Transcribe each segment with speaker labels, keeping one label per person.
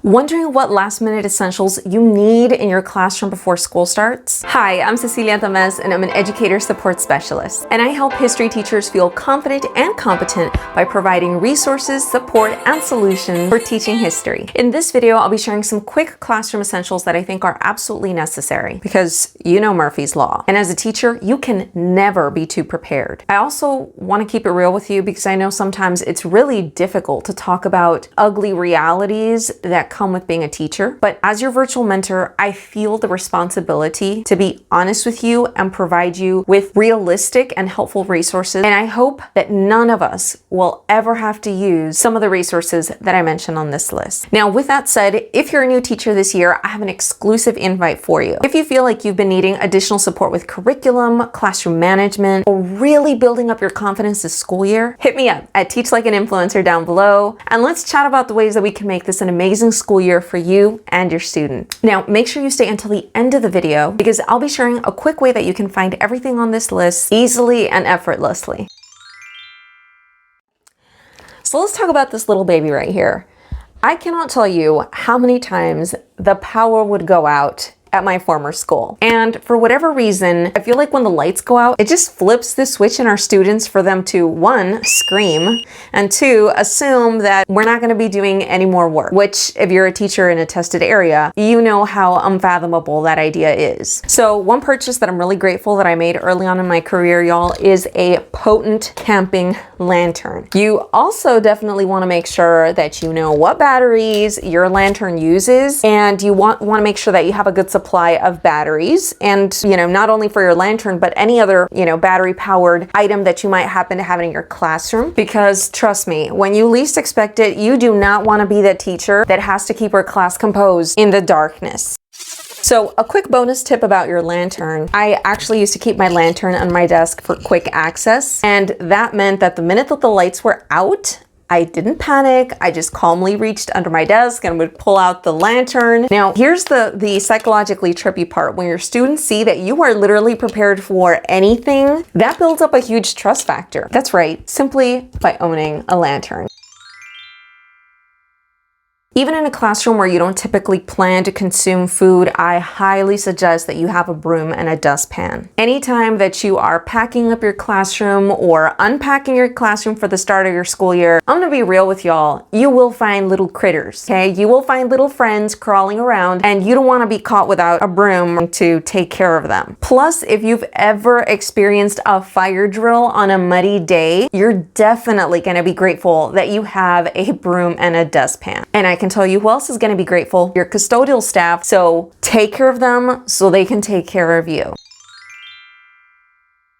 Speaker 1: Wondering what last-minute essentials you need in your classroom before school starts? Hi, I'm Cecilia Tamez, and I'm an educator support specialist. And I help history teachers feel confident and competent by providing resources, support, and solutions for teaching history. In this video, I'll be sharing some quick classroom essentials that I think are absolutely necessary because you know Murphy's Law. And as a teacher, you can never be too prepared. I also want to keep it real with you because I know sometimes it's really difficult to talk about ugly realities that come with being a teacher. But as your virtual mentor, I feel the responsibility to be honest with you and provide you with realistic and helpful resources. And I hope that none of us will ever have to use some of the resources that I mentioned on this list. Now, with that said, if you're a new teacher this year, I have an exclusive invite for you. If you feel like you've been needing additional support with curriculum, classroom management, or really building up your confidence this school year, hit me up at Teach Like an Influencer down below, and let's chat about the ways that we can make this an amazing school year for you and your student. Now, make sure you stay until the end of the video because I'll be sharing a quick way that you can find everything on this list easily and effortlessly. So let's talk about this little baby right here. I cannot tell you how many times the power would go out at my former school. And for whatever reason, I feel like when the lights go out, it just flips the switch in our students for them to, one, scream, and two, assume that we're not going to be doing any more work, which if you're a teacher in a tested area, you know how unfathomable that idea is. So one purchase that I'm really grateful that I made early on in my career, y'all, is a potent camping lantern. You also definitely want to make sure that you know what batteries your lantern uses, and you want to make sure that you have a good supply of batteries, and not only for your lantern but any other battery powered item that you might happen to have in your classroom, because trust me, when you least expect it, you do not want to be that teacher that has to keep her class composed in the darkness. So a quick bonus tip about your lantern. I actually used to keep my lantern on my desk for quick access, and that meant that the minute that the lights were out, I didn't panic. I just calmly reached under my desk and would pull out the lantern. Now, here's the psychologically trippy part. When your students see that you are literally prepared for anything, that builds up a huge trust factor. That's right, simply by owning a lantern. Even in a classroom where you don't typically plan to consume food, I highly suggest that you have a broom and a dustpan. Anytime that you are packing up your classroom or unpacking your classroom for the start of your school year, I'm gonna be real with y'all, you will find little critters, okay? You will find little friends crawling around, and you don't wanna be caught without a broom to take care of them. Plus, if you've ever experienced a fire drill on a muddy day, you're definitely gonna be grateful that you have a broom and a dustpan. And I can tell you who else is going to be grateful: your custodial staff. So take care of them so they can take care of you.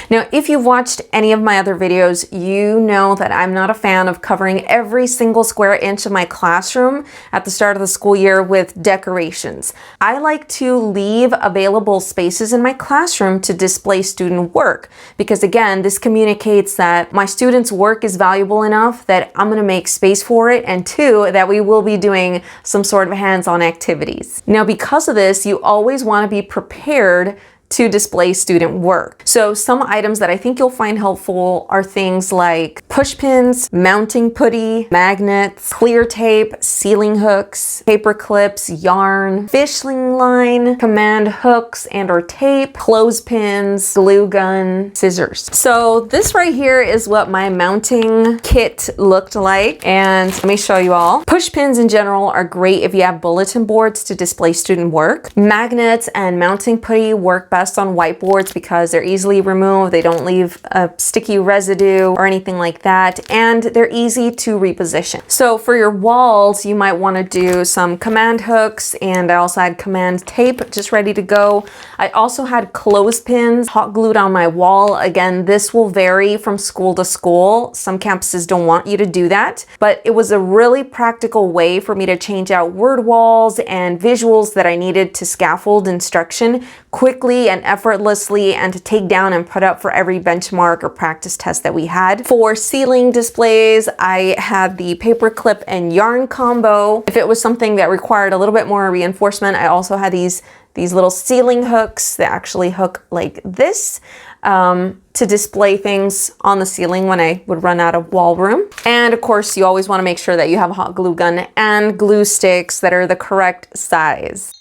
Speaker 1: Now, if you've watched any of my other videos, you know that I'm not a fan of covering every single square inch of my classroom at the start of the school year with decorations. I like to leave available spaces in my classroom to display student work because, again, this communicates that my students' work is valuable enough that I'm going to make space for it, and two, that we will be doing some sort of hands-on activities. Now, because of this, you always want to be prepared to display student work. So some items that I think you'll find helpful are things like push pins, mounting putty, magnets, clear tape, ceiling hooks, paper clips, yarn, fishing line, command hooks and or tape, clothespins, glue gun, scissors. So this right here is what my mounting kit looked like, and let me show you all. Push pins in general are great if you have bulletin boards to display student work. Magnets and mounting putty work best on whiteboards because they're easily removed, they don't leave a sticky residue or anything like that, and they're easy to reposition. So for your walls, you might want to do some command hooks, and I also had command tape just ready to go. I also had clothespins hot glued on my wall. Again, this will vary from school to school. Some campuses don't want you to do that, but it was a really practical way for me to change out word walls and visuals that I needed to scaffold instruction quickly quickly and effortlessly and to take down and put up for every benchmark or practice test that we had. For ceiling displays, I had the paper clip and yarn combo. If it was something that required a little bit more reinforcement, I also had these little ceiling hooks that actually hook like this to display things on the ceiling when I would run out of wall room. And of course, you always want to make sure that you have a hot glue gun and glue sticks that are the correct size.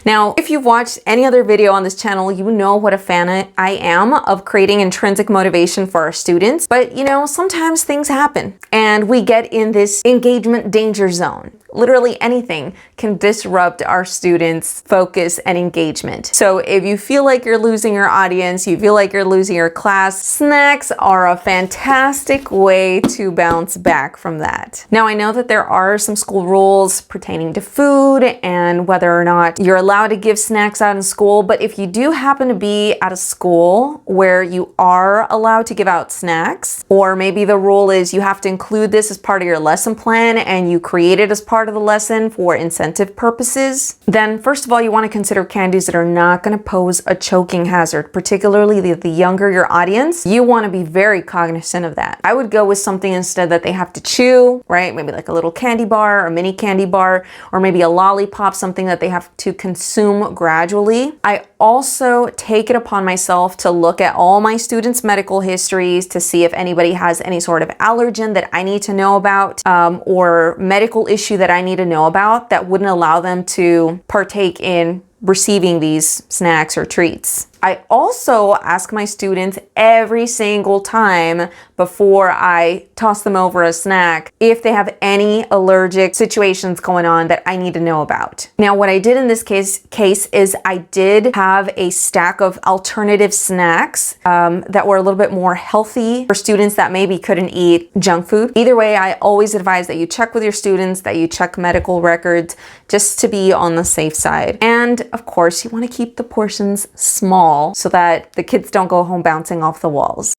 Speaker 1: Now, if you've watched any other video on this channel, you know what a fan I am of creating intrinsic motivation for our students. But you know, sometimes things happen and we get in this engagement danger zone. Literally anything can disrupt our students' focus and engagement. So if you feel like you're losing your audience, you feel like you're losing your class, snacks are a fantastic way to bounce back from that. Now, I know that there are some school rules pertaining to food and whether or not you're allowed to give snacks out in school, but if you do happen to be at a school where you are allowed to give out snacks, or maybe the rule is you have to include this as part of your lesson plan and you create it as part of the lesson for incentive purposes, then first of all, you want to consider candies that are not going to pose a choking hazard, particularly the younger your audience. You want to be very cognizant of that. I would go with something instead that they have to chew, right? Maybe like a little candy bar or a mini candy bar, or maybe a lollipop, something that they have to consume gradually. I also take it upon myself to look at all my students' medical histories to see if anybody has any sort of allergen that I need to know about, or medical issue that I need to know about that wouldn't allow them to partake in receiving these snacks or treats. I also ask my students every single time before I toss them over a snack if they have any allergic situations going on that I need to know about. Now, what I did in this case is I did have a stack of alternative snacks that were a little bit more healthy for students that maybe couldn't eat junk food. Either way, I always advise that you check with your students, that you check medical records just to be on the safe side. And of course, you want to keep the portions small so that the kids don't go home bouncing off the walls.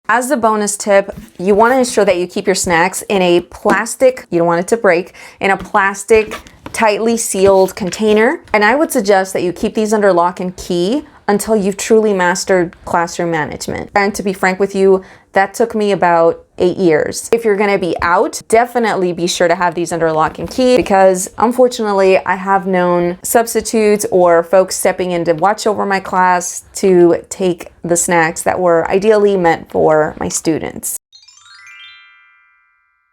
Speaker 1: As a bonus tip, you want to ensure that you keep your snacks in a plastic, you don't want it to break, in a plastic tightly sealed container. And I would suggest that you keep these under lock and key until you've truly mastered classroom management. And to be frank with you, that took me about 8 years. If you're gonna be out, definitely be sure to have these under lock and key, because unfortunately I have known substitutes or folks stepping in to watch over my class to take the snacks that were ideally meant for my students.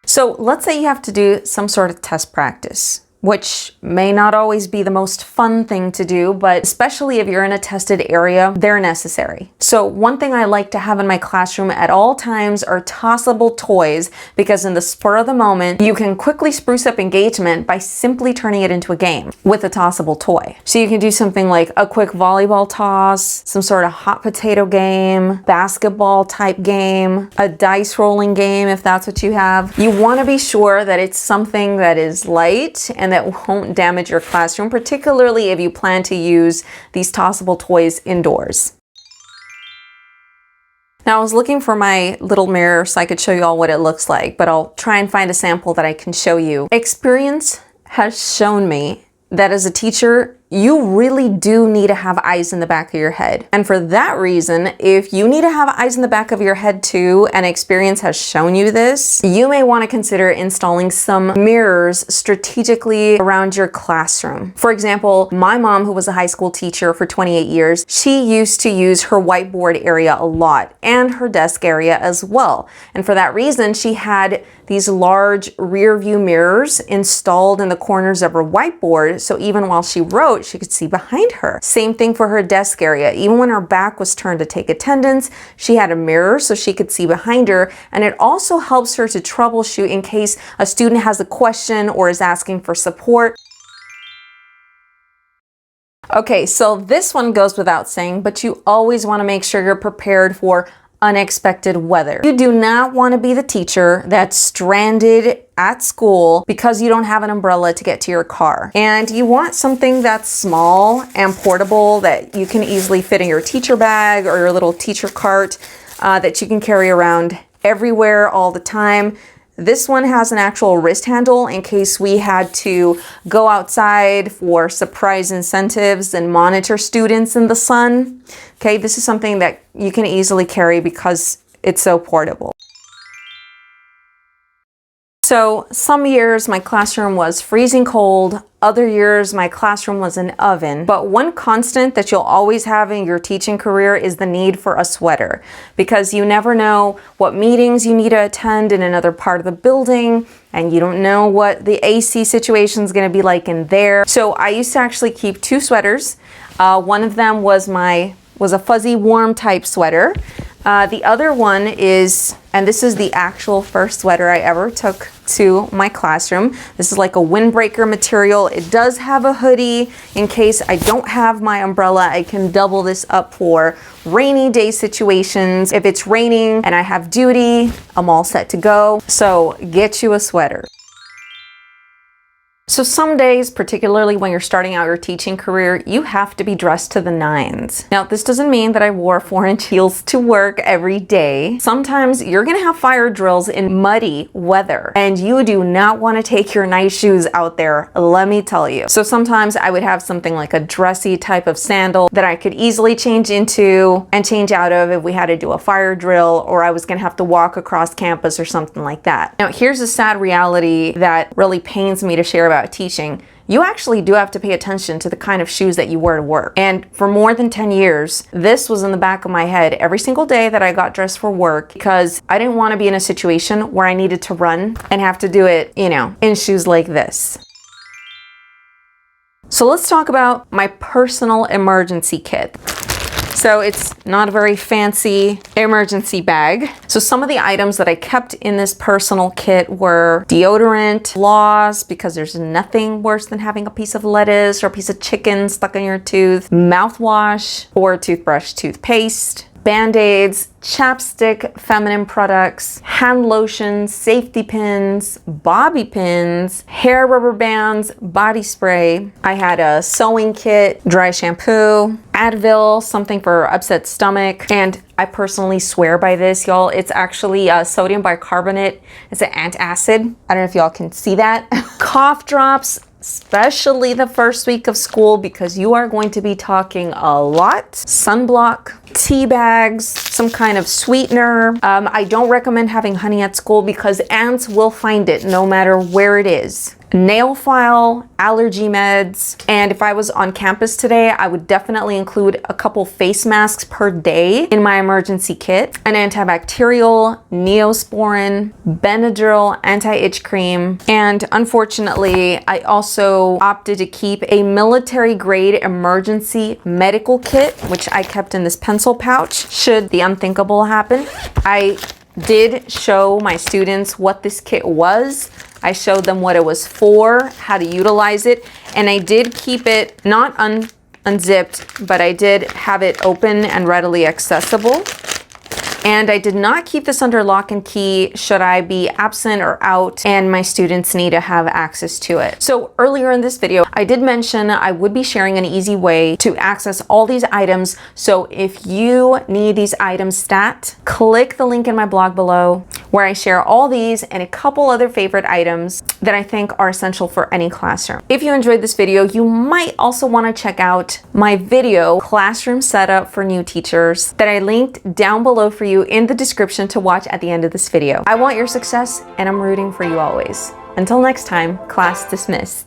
Speaker 1: So let's say you have to do some sort of test practice, which may not always be the most fun thing to do, but especially if you're in a tested area, they're necessary. So one thing I like to have in my classroom at all times are tossable toys, because in the spur of the moment, you can quickly spruce up engagement by simply turning it into a game with a tossable toy. So you can do something like a quick volleyball toss, some sort of hot potato game, basketball type game, a dice rolling game if that's what you have. You want to be sure that it's something that is light and that won't damage your classroom, particularly if you plan to use these tossable toys indoors. Now, I was looking for my little mirror so I could show you all what it looks like, but I'll try and find a sample that I can show you. Experience has shown me that as a teacher, you really do need to have eyes in the back of your head. And for that reason, if you need to have eyes in the back of your head too, and experience has shown you this, you may want to consider installing some mirrors strategically around your classroom. For example, my mom, who was a high school teacher for 28 years, she used to use her whiteboard area a lot and her desk area as well. And for that reason, she had these large rear view mirrors installed in the corners of her whiteboard, so even while she wrote, she could see behind her. Same thing for her desk area. Even when her back was turned to take attendance, she had a mirror so she could see behind her, and it also helps her to troubleshoot in case a student has a question or is asking for support. Okay, so this one goes without saying, but you always want to make sure you're prepared for unexpected weather. You do not want to be the teacher that's stranded at school because you don't have an umbrella to get to your car. And you want something that's small and portable that you can easily fit in your teacher bag or your little teacher cart that you can carry around everywhere all the time. This one has an actual wrist handle in case we had to go outside for surprise incentives and monitor students in the sun. Okay, this is something that you can easily carry because it's so portable. So some years my classroom was freezing cold, other years my classroom was an oven. But one constant that you'll always have in your teaching career is the need for a sweater, because you never know what meetings you need to attend in another part of the building, and you don't know what the AC situation is going to be like in there. So I used to actually keep 2 sweaters. One of them was a fuzzy warm type sweater. The other one is, and this is the actual first sweater I ever took to my classroom. This is like a windbreaker material. It does have a hoodie in case I don't have my umbrella. I can double this up for rainy day situations. If it's raining and I have duty, I'm all set to go. So get you a sweater. So some days, particularly when you're starting out your teaching career, you have to be dressed to the nines. Now, this doesn't mean that I wore 4-inch heels to work every day. Sometimes you're gonna have fire drills in muddy weather, and you do not wanna take your nice shoes out there, let me tell you. So sometimes I would have something like a dressy type of sandal that I could easily change into and change out of if we had to do a fire drill, or I was gonna have to walk across campus or something like that. Now, here's a sad reality that really pains me to share about teaching. You actually do have to pay attention to the kind of shoes that you wear to work. And for more than 10 years, this was in the back of my head every single day that I got dressed for work, because I didn't want to be in a situation where I needed to run and have to do it, you know, in shoes like this. So let's talk about my personal emergency kit. So it's not a very fancy emergency bag. So some of the items that I kept in this personal kit were deodorant, floss, because there's nothing worse than having a piece of lettuce or a piece of chicken stuck in your tooth, mouthwash or toothbrush, toothpaste, Band-Aids, chapstick, feminine products, hand lotions, safety pins, bobby pins, hair rubber bands, body spray. I had a sewing kit, dry shampoo, Advil, something for upset stomach, and I personally swear by this, y'all. It's actually sodium bicarbonate. It's an antacid. I don't know if y'all can see that. Cough drops, especially the first week of school, because you are going to be talking a lot. Sunblock, tea bags, some kind of sweetener. I don't recommend having honey at school because ants will find it no matter where it is. Nail file, allergy meds, and if I was on campus today, I would definitely include a couple face masks per day in my emergency kit, an antibacterial, Neosporin, Benadryl, anti-itch cream, and unfortunately, I also opted to keep a military grade emergency medical kit, which I kept in this pencil pouch should the unthinkable happen. I did show my students what this kit was. I showed them what it was for, how to utilize it, and I did keep it not unzipped, but I did have it open and readily accessible. And I did not keep this under lock and key should I be absent or out and my students need to have access to it. So earlier in this video, I did mention I would be sharing an easy way to access all these items. So if you need these items stat, click the link in my blog below where I share all these and a couple other favorite items that I think are essential for any classroom. If you enjoyed this video, you might also want to check out my video, Classroom Setup for New Teachers, that I linked down below for you in the description to watch at the end of this video. I want your success and I'm rooting for you always. Until next time, class dismissed.